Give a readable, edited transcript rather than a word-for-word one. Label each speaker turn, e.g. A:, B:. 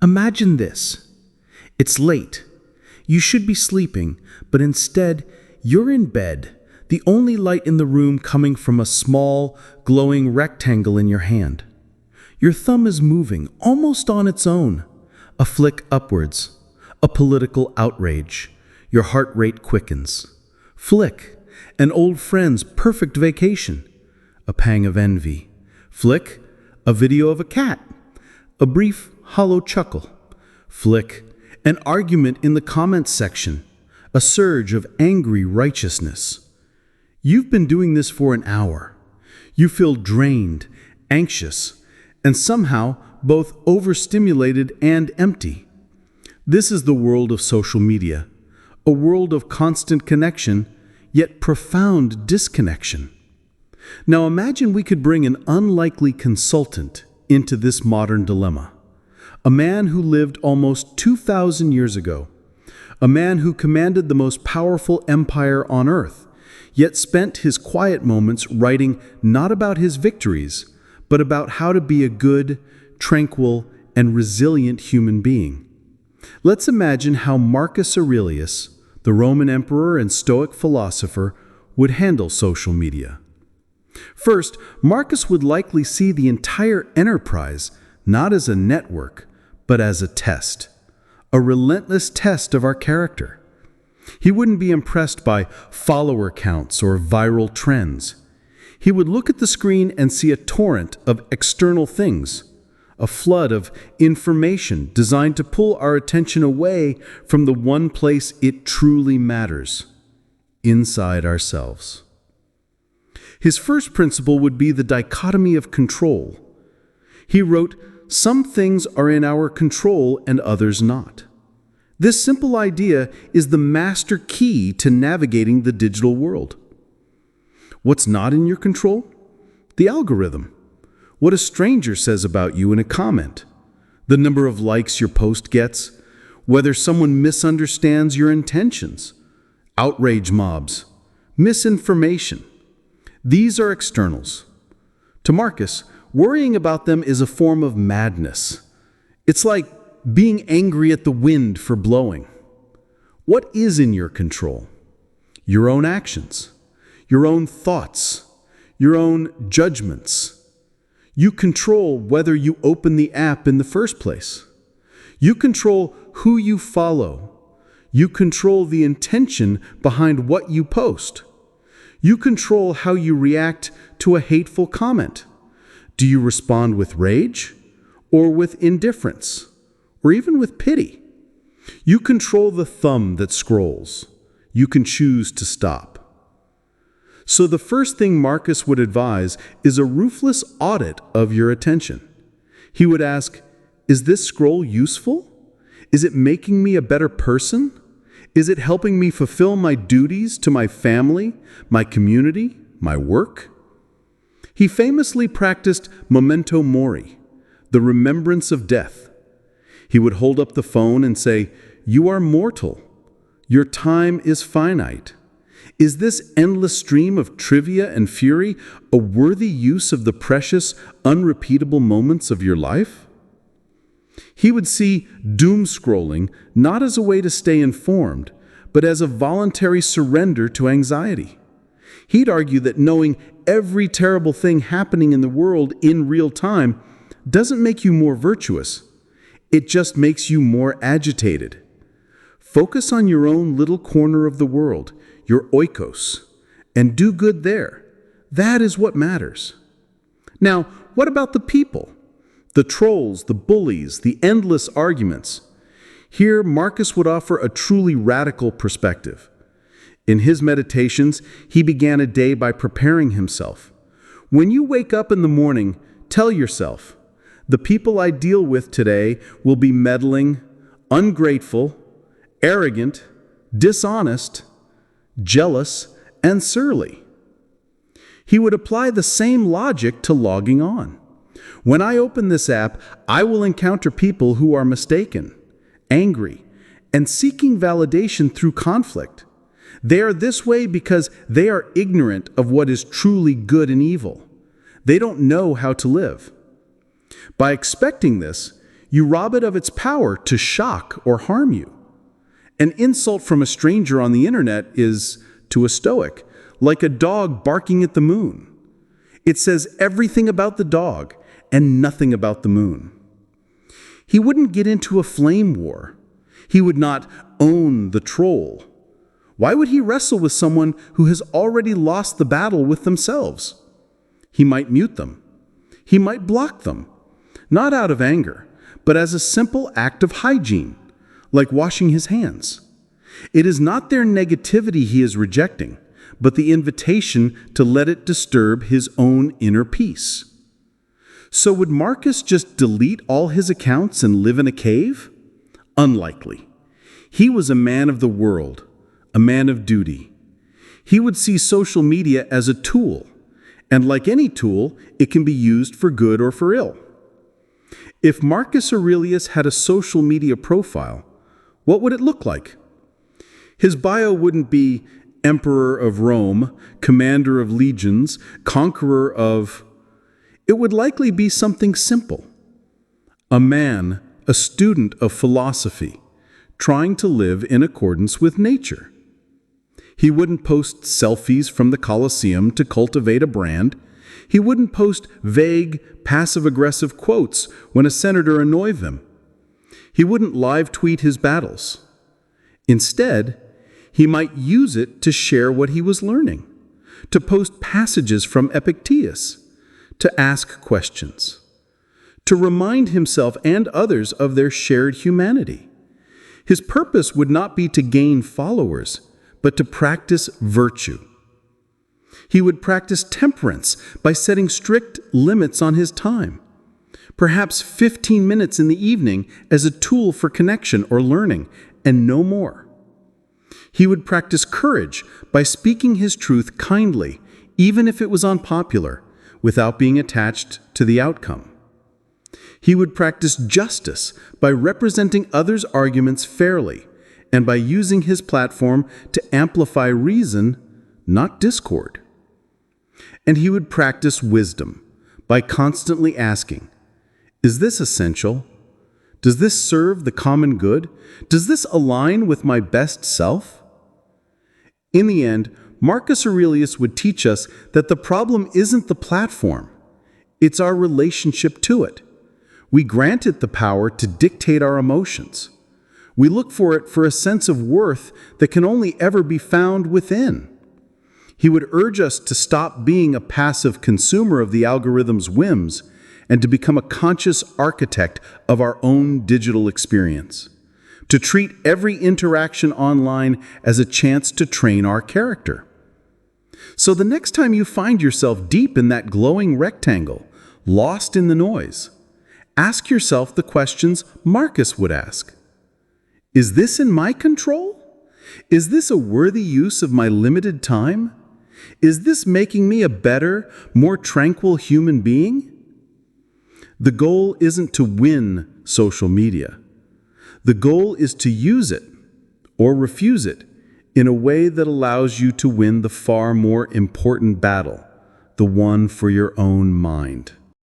A: Imagine this. It's late. You should be sleeping, but instead, you're in bed, the only light in the room coming from a small, glowing rectangle in your hand. Your thumb is moving, almost on its own. A flick upwards. A political outrage. Your heart rate quickens. Flick. An old friend's perfect vacation. A pang of envy. Flick. A video of a cat. A brief, hollow chuckle. Flick. An argument in the comments section. A surge of angry righteousness. You've been doing this for an hour. You feel drained, anxious, and somehow both overstimulated and empty. This is the world of social media, a world of constant connection, yet profound disconnection. Now imagine we could bring an unlikely consultant into this modern dilemma. A man who lived almost 2,000 years ago. A man who commanded the most powerful empire on earth, yet spent his quiet moments writing not about his victories, but about how to be a good, tranquil, and resilient human being. Let's imagine how Marcus Aurelius, the Roman Emperor and Stoic philosopher, would handle social media. First, Marcus would likely see the entire enterprise not as a network, but as a test, a relentless test of our character. He wouldn't be impressed by follower counts or viral trends. He would look at the screen and see a torrent of external things, a flood of information designed to pull our attention away from the one place it truly matters, inside ourselves. His first principle would be the dichotomy of control. He wrote, "Some things are in our control and others not." This simple idea is the master key to navigating the digital world. What's not in your control? The algorithm. What a stranger says about you in a comment. The number of likes your post gets. Whether someone misunderstands your intentions. Outrage mobs. Misinformation. These are externals. To Marcus, worrying about them is a form of madness. It's like being angry at the wind for blowing. What is in your control? Your own actions, your own thoughts, your own judgments. You control whether you open the app in the first place. You control who you follow. You control the intention behind what you post. You control how you react to a hateful comment. Do you respond with rage or with indifference? Or even with pity? You control the thumb that scrolls. You can choose to stop. So the first thing Marcus would advise is a ruthless audit of your attention. He would ask, is this scroll useful? Is it making me a better person? Is it helping me fulfill my duties to my family, my community, my work? He famously practiced memento mori, the remembrance of death. He would hold up the phone and say, "You are mortal. Your time is finite. Is this endless stream of trivia and fury a worthy use of the precious, unrepeatable moments of your life?" He would see doomscrolling not as a way to stay informed, but as a voluntary surrender to anxiety. He'd argue that knowing every terrible thing happening in the world in real time doesn't make you more virtuous. It just makes you more agitated. Focus on your own little corner of the world, your oikos, and do good there. That is what matters. Now, what about the people? The trolls, the bullies, the endless arguments. Here, Marcus would offer a truly radical perspective. In his meditations, he began a day by preparing himself. When you wake up in the morning, tell yourself, the people I deal with today will be meddling, ungrateful, arrogant, dishonest, jealous, and surly. He would apply the same logic to logging on. When I open this app, I will encounter people who are mistaken, angry, and seeking validation through conflict. They are this way because they are ignorant of what is truly good and evil. They don't know how to live. By expecting this, You rob it of its power to shock or harm you. An insult from a stranger on the internet is, to a Stoic, like a dog barking at the moon. It says everything about the dog and nothing about the moon. He wouldn't get into a flame war. He would not own the troll. Why would he wrestle with someone who has already lost the battle with themselves? He might mute them. He might block them, not out of anger, but as a simple act of hygiene, like washing his hands. It is not their negativity he is rejecting, but the invitation to let it disturb his own inner peace. So would Marcus just delete all his accounts and live in a cave? Unlikely. He was a man of the world, a man of duty. He would see social media as a tool, and like any tool, it can be used for good or for ill. If Marcus Aurelius had a social media profile, what would it look like? His bio wouldn't be Emperor of Rome, commander of legions, conqueror of... It would likely be something simple. A man, a student of philosophy, trying to live in accordance with nature. He wouldn't post selfies from the Colosseum to cultivate a brand. He wouldn't post vague, passive-aggressive quotes when a senator annoyed him. He wouldn't live tweet his battles. Instead, he might use it to share what he was learning, to post passages from Epictetus, to ask questions, to remind himself and others of their shared humanity. His purpose would not be to gain followers, but to practice virtue. He would practice temperance by setting strict limits on his time, perhaps 15 minutes in the evening as a tool for connection or learning, and no more. He would practice courage by speaking his truth kindly, even if it was unpopular, without being attached to the outcome. He would practice justice by representing others' arguments fairly, and by using his platform to amplify reason, not discord. And he would practice wisdom by constantly asking, is this essential? Does this serve the common good? Does this align with my best self? In the end, Marcus Aurelius would teach us that the problem isn't the platform, it's our relationship to it. We grant it the power to dictate our emotions. We look for it for a sense of worth that can only ever be found within. He would urge us to stop being a passive consumer of the algorithm's whims and to become a conscious architect of our own digital experience, to treat every interaction online as a chance to train our character. So the next time you find yourself deep in that glowing rectangle, lost in the noise, ask yourself the questions Marcus would ask. Is this in my control? Is this a worthy use of my limited time? Is this making me a better, more tranquil human being? The goal isn't to win social media. The goal is to use it, or refuse it, in a way that allows you to win the far more important battle, the one for your own mind.